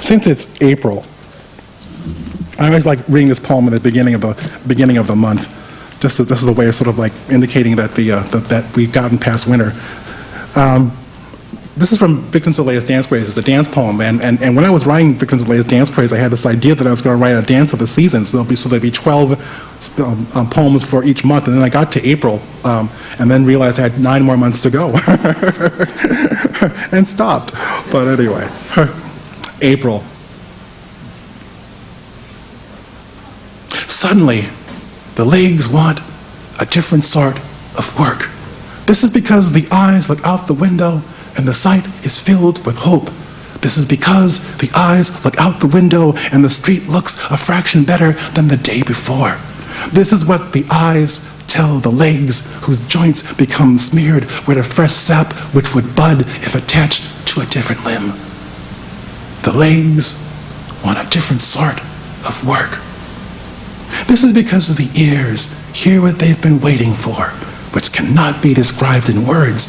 Since it's April, I always like reading this poem at the beginning of the month. This is a way of sort of like indicating that that we've gotten past winter. This is from Vixen Soleil's Dance Craze. It's a dance poem, and when I was writing Vixen Soleil's Dance Craze, I had this idea that I was going to write a dance of the seasons. There'd be 12 poems for each month, and then I got to April, and then realized I had 9 more months to go, and stopped. But anyway, April. Suddenly, the legs want a different sort of work. This is because the eyes look out the window and the sight is filled with hope. This is because the eyes look out the window and the street looks a fraction better than the day before. This is what the eyes tell the legs whose joints become smeared with a fresh sap which would bud if attached to a different limb. The legs want a different sort of work. This is because the ears hear what they've been waiting for, which cannot be described in words,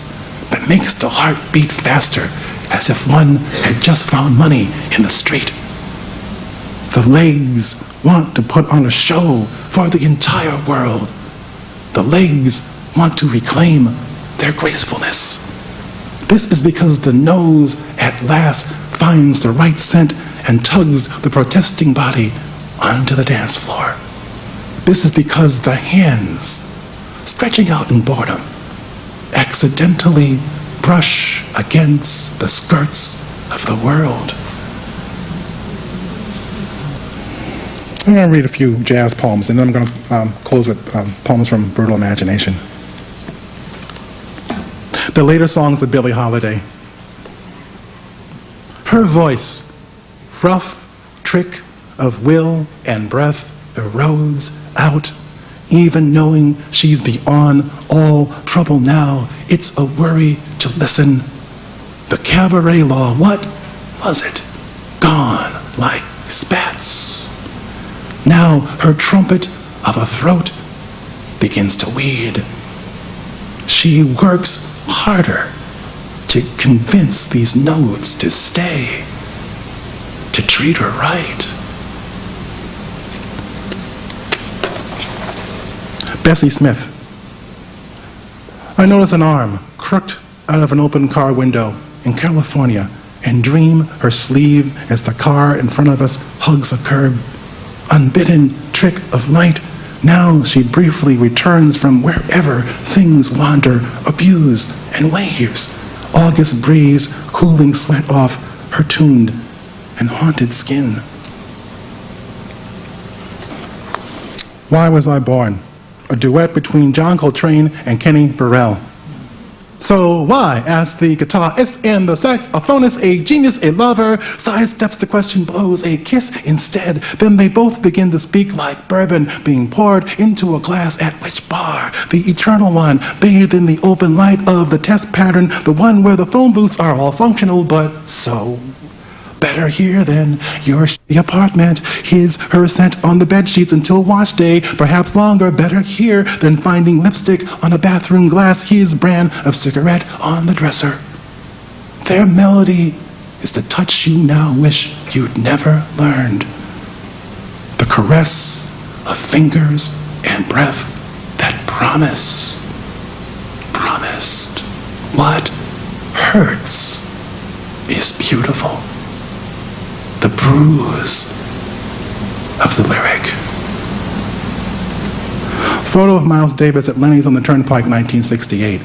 but makes the heart beat faster, as if one had just found money in the street. The legs want to put on a show for the entire world. The legs want to reclaim their gracefulness. This is because the nose at last finds the right scent and tugs the protesting body onto the dance floor. This is because the hands, stretching out in boredom, accidentally brush against the skirts of the world. I'm going to read a few jazz poems, and then I'm going to close with poems from Brutal Imagination. The later songs of Billie Holiday. Her voice, rough trick of will and breath, erodes out, even knowing she's beyond all trouble now. It's a worry to listen. The cabaret law, what was it? Gone like spats. Now her trumpet of a throat begins to weed. She works harder to convince these notes to stay, to treat her right. Bessie Smith. I notice an arm crooked out of an open car window in California and dream her sleeve as the car in front of us hugs a curb. Unbidden trick of light, now she briefly returns from wherever things wander, abused and waves. August breeze cooling sweat off her tuned and haunted skin. Why was I born? A duet between John Coltrane and Kenny Burrell. So why, asked the guitarist and the saxophonist, a genius, a lover, sidesteps the question, blows a kiss instead. Then they both begin to speak like bourbon being poured into a glass at which bar? The eternal one, bathed in the open light of the test pattern, the one where the phone booths are all functional, but so better here than your shitty apartment. Her scent on the bed sheets until wash day, perhaps longer. Better here than finding lipstick on a bathroom glass. His brand of cigarette on the dresser. Their melody is the touch you now wish you'd never learned. The caress of fingers and breath that promised. What hurts is beautiful. The bruise of the lyric. Photo of Miles Davis at Lenny's on the Turnpike, 1968.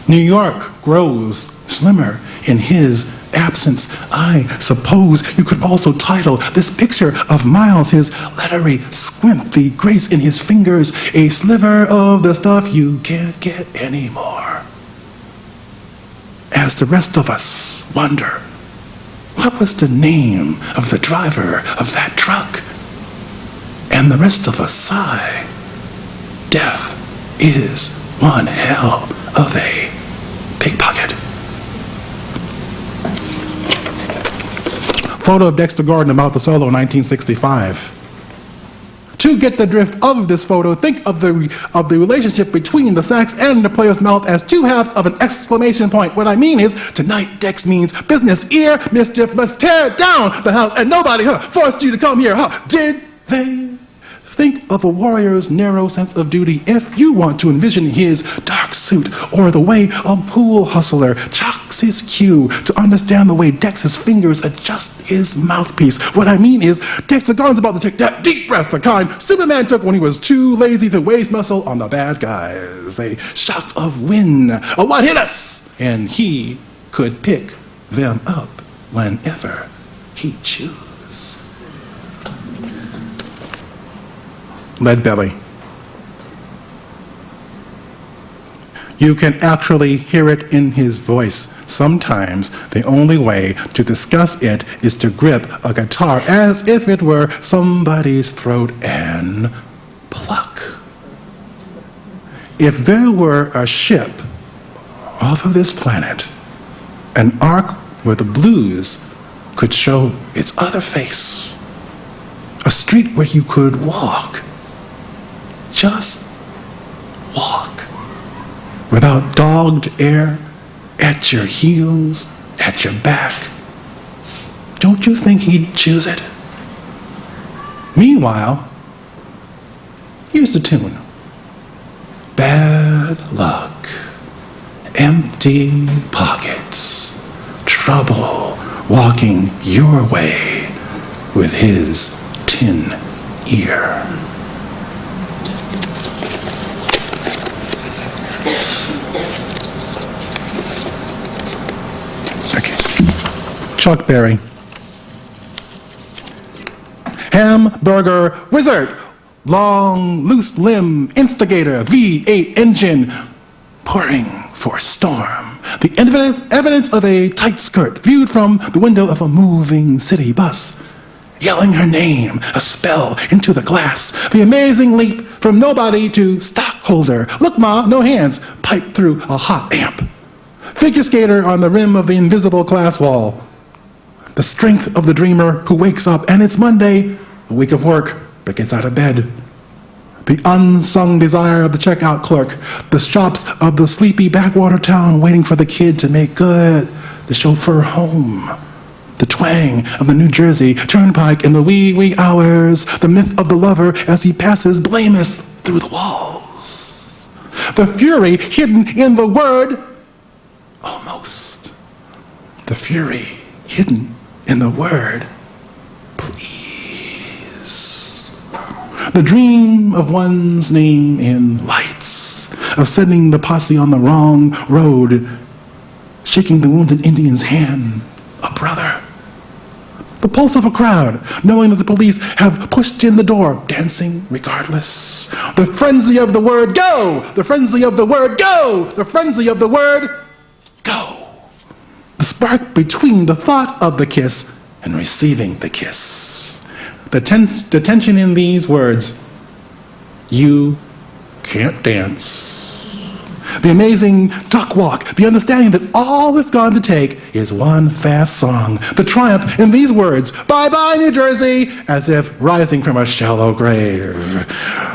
New York grows slimmer in his absence. I suppose you could also title this picture of Miles, his lettery squint, the grace in his fingers, a sliver of the stuff you can't get anymore. As the rest of us wonder, what was the name of the driver of that truck? And the rest of us sigh. Death is one hell of a pickpocket. Photo of Dexter Gordon about the solo, 1965. To get the drift of this photo, think of the relationship between the sax and the player's mouth as two halves of an exclamation point. What I mean is, tonight Dex means business, ear, mischief, let's tear down the house, and nobody forced you to come here. Did they? Think of a warrior's narrow sense of duty if you want to envision his dark suit, or the way a pool hustler chalks his cue to understand the way Dex's fingers adjust his mouthpiece. What I mean is, Dexter Gardner's about to take that deep breath, the kind Superman took when he was too lazy to waste muscle on the bad guys. A shock of wind, a what hit us, and he could pick them up whenever he chose. Leadbelly. You can actually hear it in his voice. Sometimes the only way to discuss it is to grip a guitar as if it were somebody's throat and pluck. If there were a ship off of this planet, an ark where the blues could show its other face, a street where you could walk, just walk, without dogged air at your heels, at your back, don't you think he'd choose it? Meanwhile, here's the tune. Bad luck, empty pockets, trouble walking your way with his tin ear. Chuck Berry. Hamburger wizard, long, loose limb, instigator, V8 engine, pouring for a storm. The evidence of a tight skirt viewed from the window of a moving city bus. Yelling her name, a spell into the glass. The amazing leap from nobody to stockholder. Look, Ma, no hands, pipe through a hot amp. Figure skater on the rim of the invisible glass wall. The strength of the dreamer who wakes up and it's Monday, a week of work, but gets out of bed. The unsung desire of the checkout clerk, the shops of the sleepy backwater town waiting for the kid to make good, the chauffeur home. The twang of the New Jersey turnpike in the wee hours, the myth of the lover as he passes blameless through the walls. The fury hidden in the word, almost. The fury hidden in the word, please. The dream of one's name in lights, of sending the posse on the wrong road, shaking the wounded Indian's hand, a brother. The pulse of a crowd, knowing that the police have pushed in the door, dancing regardless. The frenzy of the word, go! The frenzy of the word, go! The frenzy of the word, go! The spark between the thought of the kiss and receiving the kiss. The tension in these words, you can't dance. The amazing duck walk, the understanding that all it's going to take is one fast song. The triumph in these words, bye-bye New Jersey, as if rising from a shallow grave.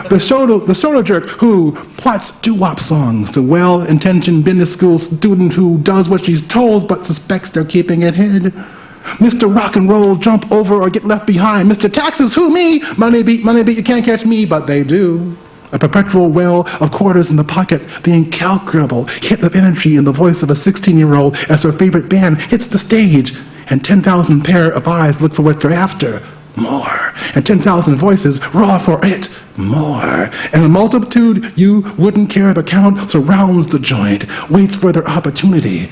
The soda jerk who plots doo-wop songs, the well-intentioned business school student who does what she's told but suspects they're keeping it hid. Mr. Rock and Roll, jump over or get left behind. Mr. Taxes, who me? Money beat, you can't catch me, but they do. A perpetual well of quarters in the pocket, the incalculable hit of energy in the voice of a 16-year-old as her favorite band hits the stage, and 10,000 pair of eyes look for what they're after, more, and 10,000 voices roar for it, more, and a multitude you wouldn't care to count surrounds the joint, waits for their opportunity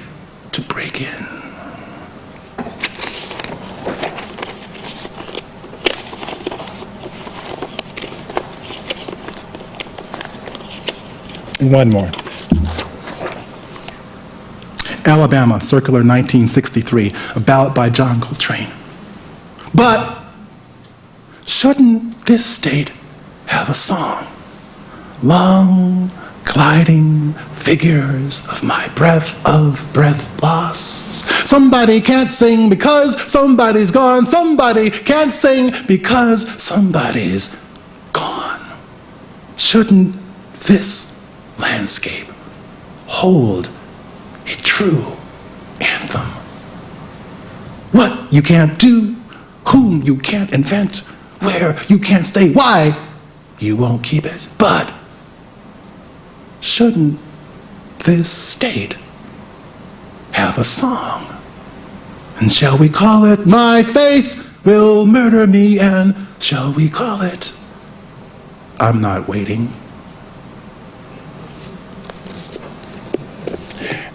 to break in. One more. Alabama, circular 1963, a ballad by John Coltrane. But shouldn't this state have a song? Long, gliding figures of my breath loss. Somebody can't sing because somebody's gone. Somebody can't sing because somebody's gone. shouldn't this landscape hold a true anthem? What you can't do, whom you can't invent, where you can't stay, why you won't keep it. But shouldn't this state have a song? And shall we call it My Face Will Murder Me? And shall we call it I'm Not Waiting?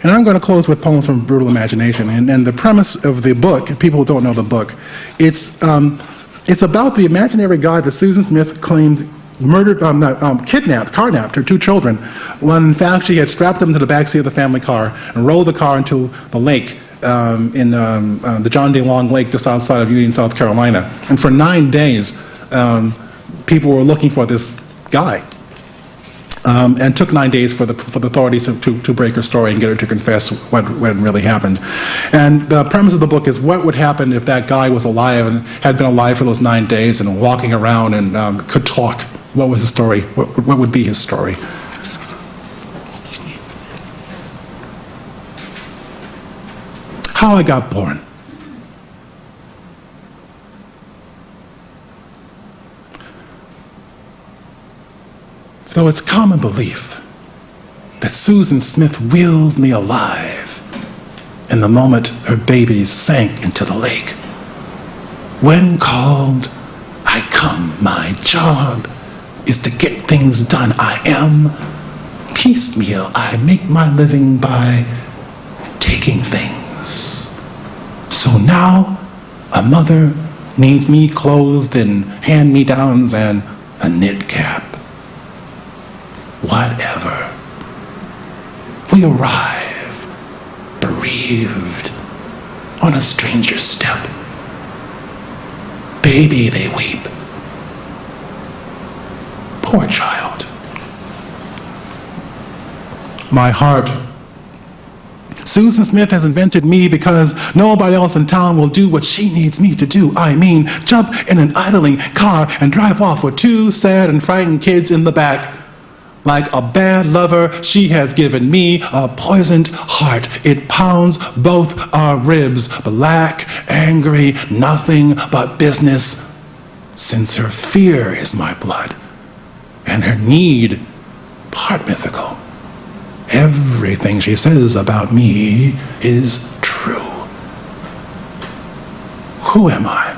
And I'm going to close with poems from Brutal Imagination. And the premise of the book, people who don't know the book, it's about the imaginary guy that Susan Smith claimed kidnapped her 2 children, when in fact she had strapped them to the backseat of the family car and rolled the car into the lake in the John D. Long Lake just outside of Union, South Carolina. And for 9 days, people were looking for this guy. And took 9 days for the authorities to break her story and get her to confess what really happened. And the premise of the book is what would happen if that guy was alive and had been alive for those 9 days and walking around and could talk. What was his story? What would be his story? How I got born. Though it's common belief that Susan Smith willed me alive in the moment her babies sank into the lake. When called, I come. My job is to get things done. I am piecemeal. I make my living by taking things. So now a mother needs me clothed in hand-me-downs and a knit cap. Whatever. We arrive, bereaved, on a stranger's step. Baby, they weep. Poor child. My heart. Susan Smith has invented me because nobody else in town will do what she needs me to do. I mean, jump in an idling car and drive off with 2 sad and frightened kids in the back. Like a bad lover, she has given me a poisoned heart. It pounds both our ribs, black, angry, nothing but business. Since her fear is my blood, and her need part mythical, everything she says about me is true. Who am I?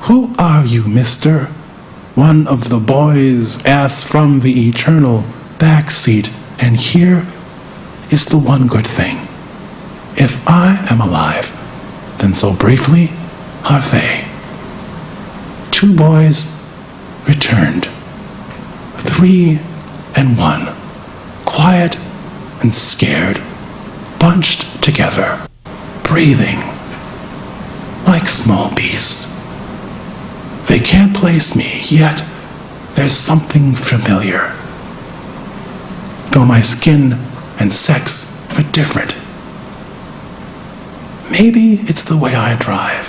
Who are you, mister? One of the boys asked from the eternal back seat, and here is the one good thing. If I am alive, then so briefly are they. 2 boys returned, 3 and 1, quiet and scared, bunched together, breathing like small beasts. They can't place me, yet there's something familiar. Though my skin and sex are different. Maybe it's the way I drive,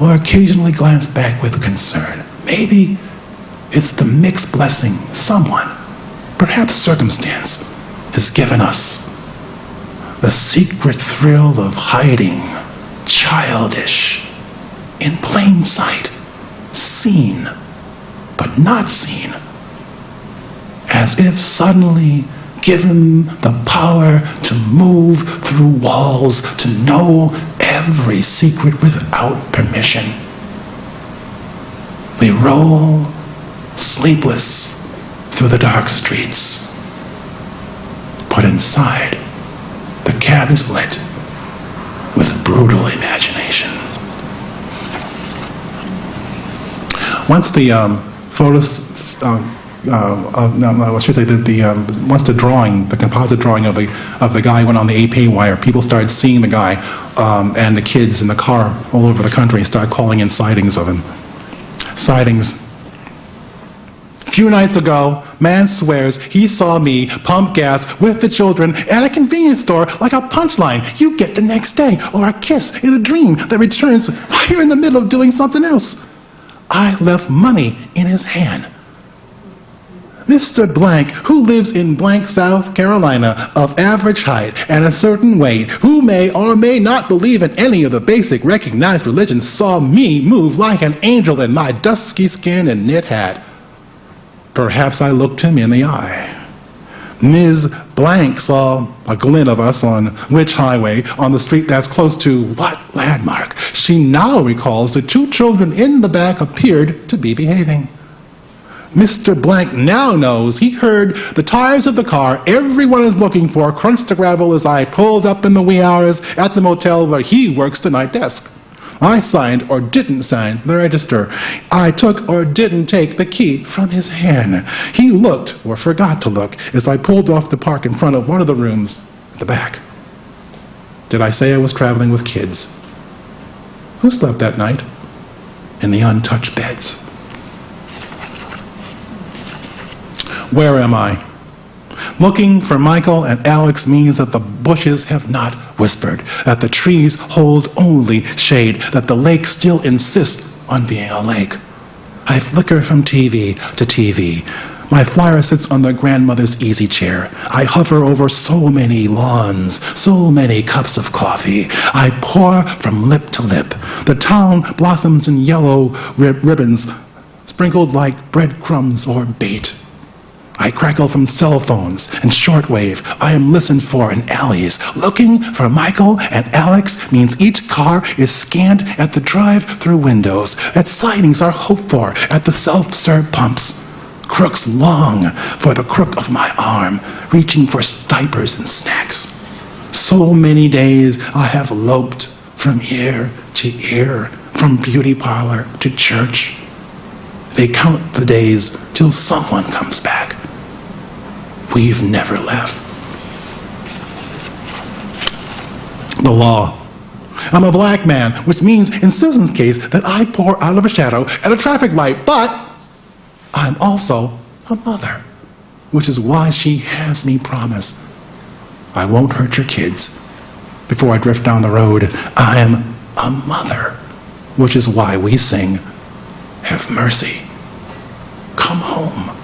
or occasionally glance back with concern. Maybe it's the mixed blessing someone, perhaps circumstance, has given us. The secret thrill of hiding, childish, in plain sight, seen, but not seen, as if suddenly given the power to move through walls, to know every secret without permission. We roll sleepless through the dark streets, but inside, the cab is lit with brutal imagination. Once the once the drawing, the composite drawing of the guy went on the AP wire, people started seeing the guy and the kids in the car all over the country and started calling in sightings of him. Sightings. A few nights ago, man swears he saw me pump gas with the children at a convenience store like a punchline you get the next day, or a kiss in a dream that returns while you're in the middle of doing something else. I left money in his hand. Mr. Blank, who lives in blank South Carolina, of average height and a certain weight, who may or may not believe in any of the basic recognized religions, saw me move like an angel in my dusky skin and knit hat. Perhaps I looked him in the eye. Ms. Blank saw a glint of us on which highway, on the street that's close to what landmark? She now recalls the two children in the back appeared to be behaving. Mr. Blank now knows he heard the tires of the car everyone is looking for crunch the gravel as I pulled up in the wee hours at the motel where he works the night desk. I signed or didn't sign the register. I took or didn't take the key from his hand. He looked or forgot to look as I pulled off the park in front of one of the rooms at the back. Did I say I was traveling with kids? Who slept that night in the untouched beds? Where am I? Looking for Michael and Alex means that the bushes have not whispered, that the trees hold only shade, that the lake still insists on being a lake. I flicker from TV to TV. My flyer sits on their grandmother's easy chair. I hover over so many lawns, so many cups of coffee. I pour from lip to lip. The town blossoms in yellow ribbons, sprinkled like breadcrumbs or bait. I crackle from cell phones and shortwave. I am listened for in alleys. Looking for Michael and Alex means each car is scanned at the drive-through windows, that sightings are hoped for at the self-serve pumps. Crooks long for the crook of my arm, reaching for diapers and snacks. So many days I have loped from ear to ear, from beauty parlor to church. They count the days till someone comes back. We've never left. The law. I'm a black man, which means in Susan's case that I pour out of a shadow at a traffic light, but I'm also a mother, which is why she has me promise I won't hurt your kids before I drift down the road. I am a mother, which is why we sing, have mercy, come home.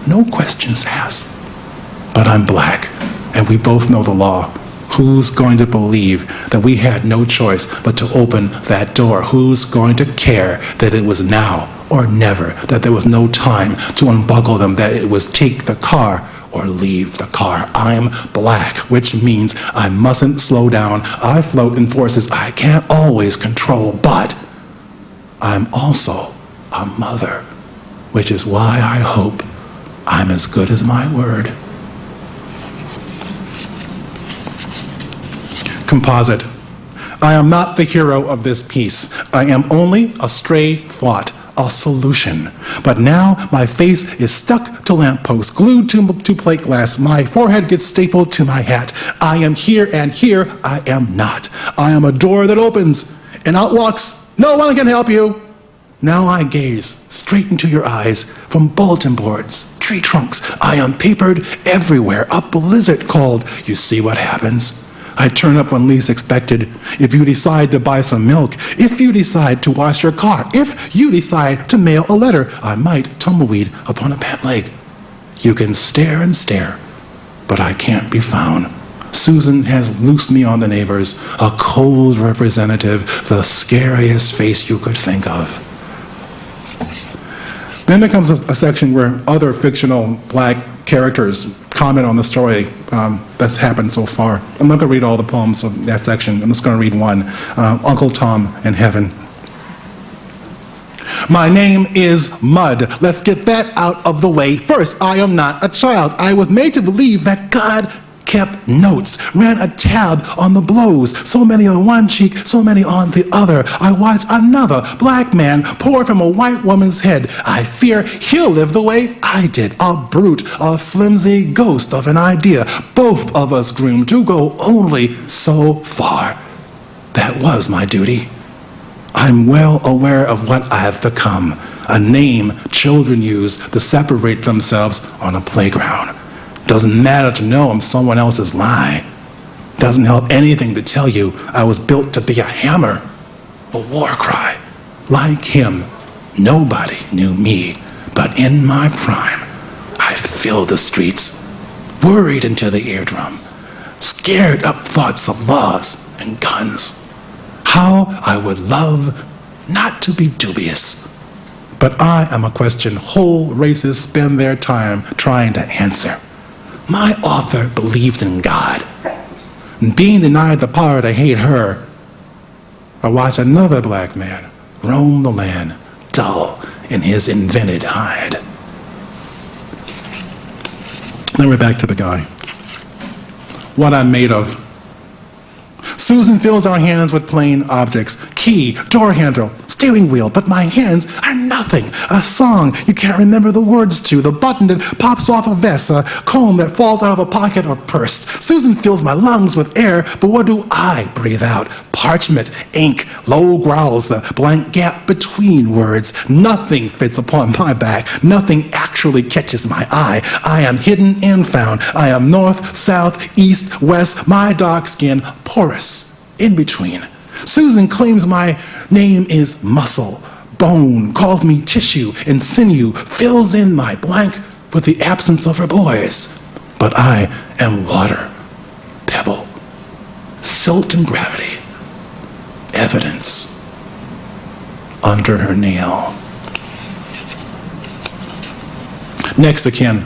No questions asked. But I'm black, and we both know the law. Who's going to believe that we had no choice but to open that door? Who's going to care that it was now or never, that there was no time to unbuckle them, that it was take the car or leave the car? I'm black, which means I mustn't slow down. I float in forces I can't always control, but I'm also a mother, which is why I hope I'm as good as my word. Composite. I am not the hero of this piece. I am only a stray thought, a solution. But now my face is stuck to lampposts, glued to plate glass. My forehead gets stapled to my hat. I am here, and here I am not. I am a door that opens, and out walks no one can help you. Now I gaze straight into your eyes from bulletin boards, tree trunks. I am papered everywhere. A blizzard called. You see what happens? I turn up when least expected. If you decide to buy some milk, if you decide to wash your car, if you decide to mail a letter, I might tumbleweed upon a pant leg. You can stare and stare, but I can't be found. Susan has loosed me on the neighbors, a cold representative, the scariest face you could think of. Then there comes a section where other fictional black characters comment on the story that's happened so far. I'm not going to read all the poems of that section. I'm just going to read one, Uncle Tom in Heaven. My name is Mud. Let's get that out of the way first. I am not a child. I was made to believe that God kept notes, ran a tab on the blows, so many on one cheek, so many on the other. I watched another black man pour from a white woman's head. I fear he'll live the way I did, a brute, a flimsy ghost of an idea. Both of us groomed to go only so far. That was my duty. I'm well aware of what I've become, a name children use to separate themselves on a playground. Doesn't matter to know I'm someone else's lie. Doesn't help anything to tell you I was built to be a hammer, a war cry. Like him, Nobody knew me, but in my prime, I filled the streets, worried into the eardrum, scared up thoughts of laws and guns. How I would love not to be dubious, but I am a question whole races spend their time trying to answer. My author believed in God, and being denied the power to hate her, I watch another black man roam the land, dull in his invented hide. Then we're back to the guy. What I'm made of. Susan fills our hands with plain objects. Key, door handle, steering wheel, but my hands are nothing. A song you can't remember the words to, the button that pops off a vest, a comb that falls out of a pocket or purse. Susan fills my lungs with air, but what do I breathe out? Parchment, ink, low growls, the blank gap between words. Nothing fits upon my back. Nothing actually catches my eye. I am hidden and found. I am north, south, east, west, my dark skin, porous, in between. Susan claims my name is muscle, bone, calls me tissue and sinew, fills in my blank with the absence of her boys. But I am water, pebble, silt and gravity, evidence under her nail. Next of kin.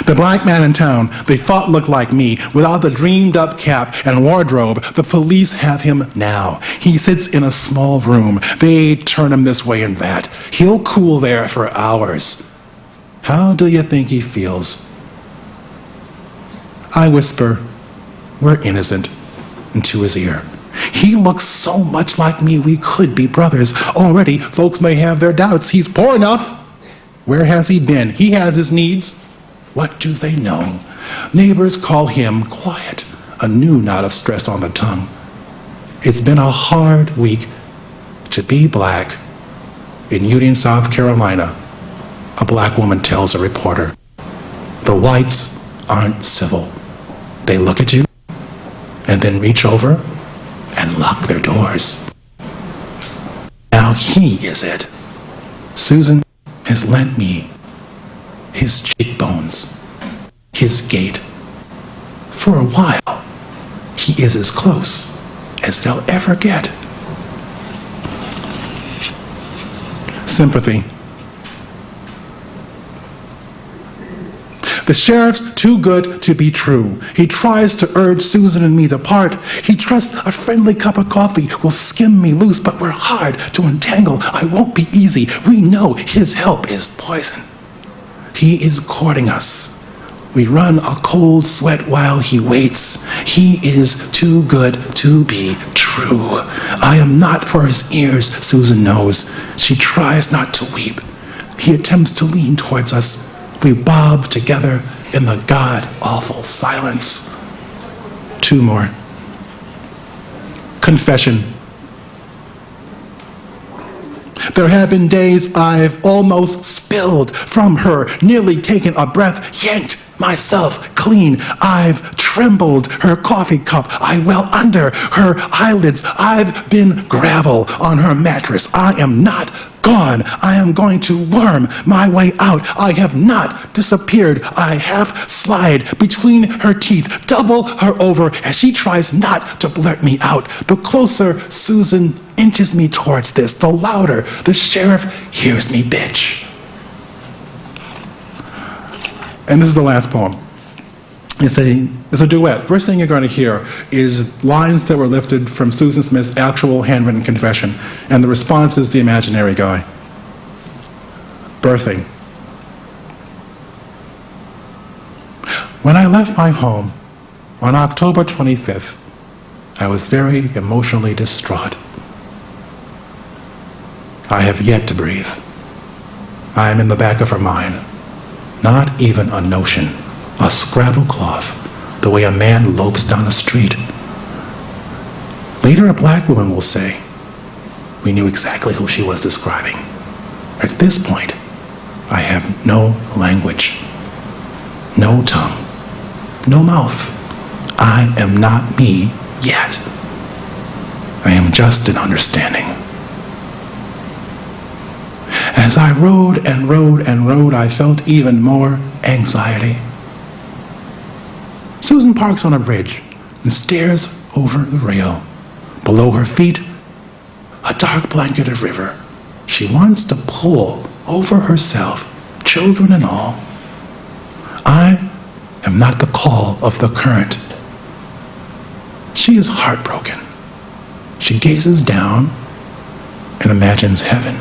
The black man in town they thought looked like me, without the dreamed up cap and wardrobe. The police have him now. He sits in a small room. They turn him this way and that. He'll cool there for hours. How do you think he feels? I whisper, "We're innocent," into his ear. He looks so much like me we could be brothers. Already folks may have their doubts. He's poor enough. Where has he been? He has his needs. What do they know? Neighbors call him quiet, a new knot of stress on the tongue. It's been a hard week to be black in Union, South Carolina, a black woman tells a reporter. The whites aren't civil. They look at you and then reach over and lock their doors. Now he is it. Susan has lent me his cheekbones, his gait. For a while, he is as close as they'll ever get. Sympathy. The sheriff's too good to be true. He tries to urge Susan and me to part. He trusts a friendly cup of coffee will skim me loose, but we're hard to untangle. I won't be easy. We know his help is poison. He is courting us. We run a cold sweat while he waits. He is too good to be true. I am not for his ears, Susan knows. She tries not to weep. He attempts to lean towards us. We bob together in the god-awful silence. Two more. Confession. There have been days I've almost spilled from her, nearly taken a breath, yanked myself clean. I've trembled her coffee cup. I well under her eyelids. I've been gravel on her mattress. I am not gone. I am going to worm my way out. I have not disappeared. I half slide between her teeth, double her over as she tries not to blurt me out. The closer Susan inches me towards this, the louder the sheriff hears me bitch. And this is the last poem. It's a duet. First thing you're going to hear is lines that were lifted from Susan Smith's actual handwritten confession, and the response is the imaginary guy. Birthing. When I left my home on October 25th, I was very emotionally distraught. I have yet to breathe. I am in the back of her mind. Not even a notion, a scrabble cloth, the way a man lopes down the street. Later, a black woman will say, we knew exactly who she was describing. At this point, I have no language, no tongue, no mouth. I am not me yet. I am just an understanding. As I rode and rode and rode, I felt even more anxiety. Susan parks on a bridge and stares over the rail. Below her feet, a dark blanketed river. She wants to pull over herself, children and all. I am not the call of the current. She is heartbroken. She gazes down and imagines heaven.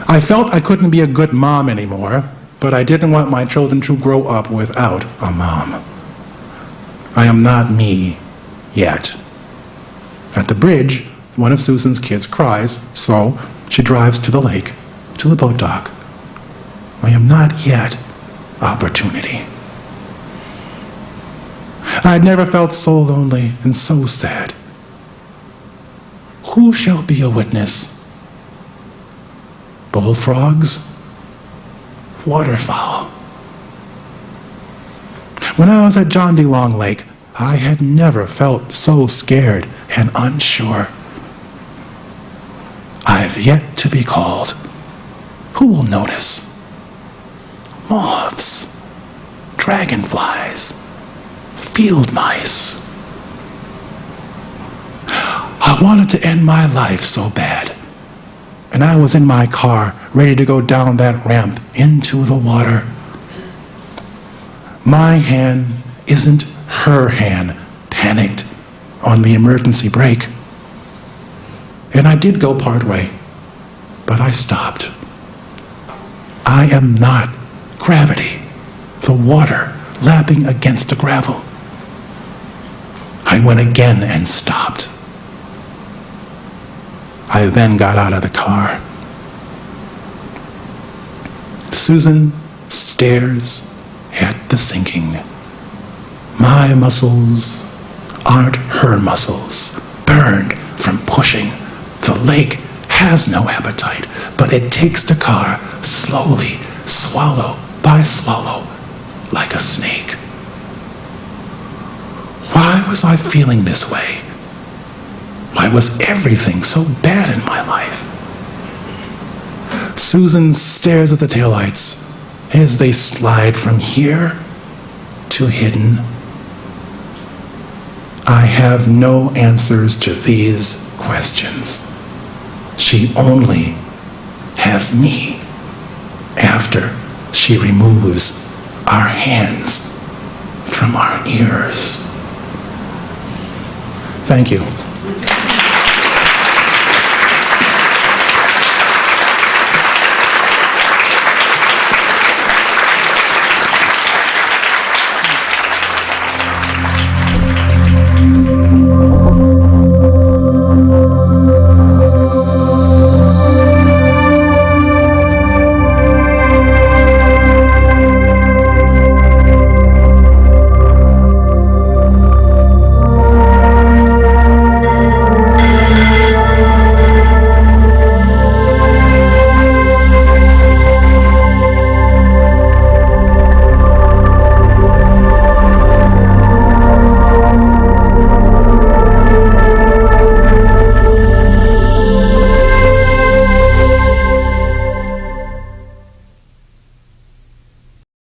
I felt I couldn't be a good mom anymore, but I didn't want my children to grow up without a mom. I am not me yet. At the bridge, one of Susan's kids cries, so she drives to the lake, to the boat dock. I am not yet opportunity. I had never felt so lonely and so sad. Who shall be a witness? Bullfrogs? Waterfowl. When I was at John D. Long Lake, I had never felt so scared and unsure. I've yet to be called. Who will notice? Moths, dragonflies, field mice. I wanted to end my life so bad, and I was in my car ready to go down that ramp into the water. My hand isn't her hand, panicked on the emergency brake. And I did go part way, but I stopped. I am not gravity, the water lapping against the gravel. I went again and stopped. I then got out of the car. Susan stares at the sinking. My muscles aren't her muscles, burned from pushing. The lake has no appetite, but it takes the car slowly, swallow by swallow, like a snake. Why was I feeling this way? Why was everything so bad in my life? Susan stares at the taillights as they slide from here to hidden. I have no answers to these questions. She only has me after she removes our hands from our ears. Thank you.